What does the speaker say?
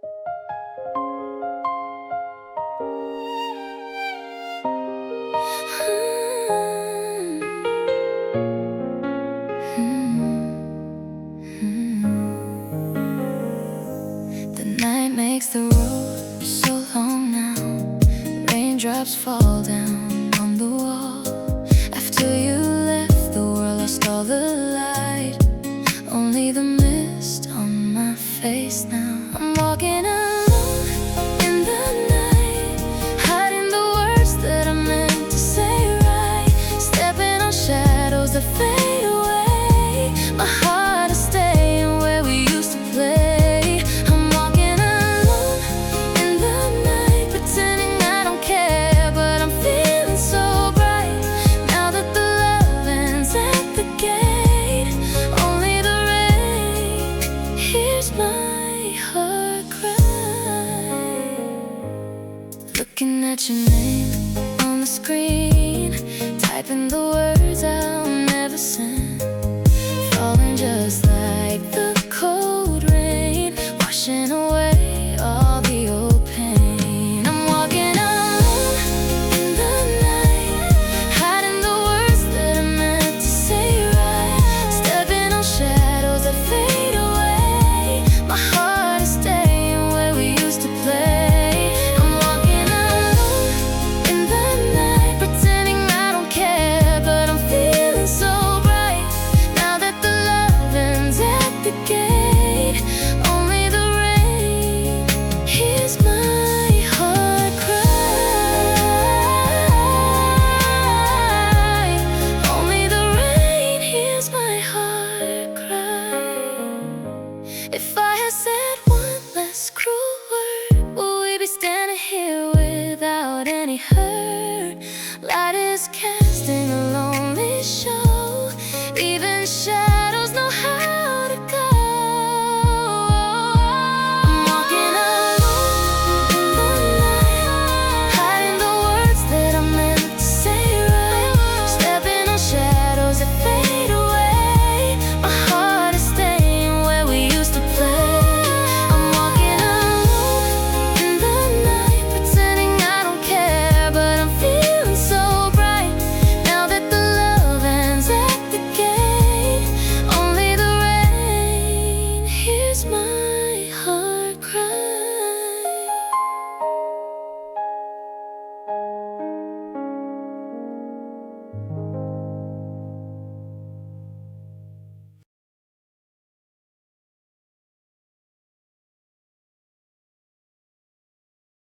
The night makes the road so long now. Raindrops fall down on the wall. After you left, the world lost all the light. Only the mist on my face now. I'm walking alone in the night, hiding the words that I meant to say right. Stepping on shadows that fade away. My heart is staying where we used to play. I'm walking alone in the night, pretending I don't care, but I'm feeling so bright. Now that the love ends at the gate, only the rain hears my heart cry. Looking at your name on the screen, typing the words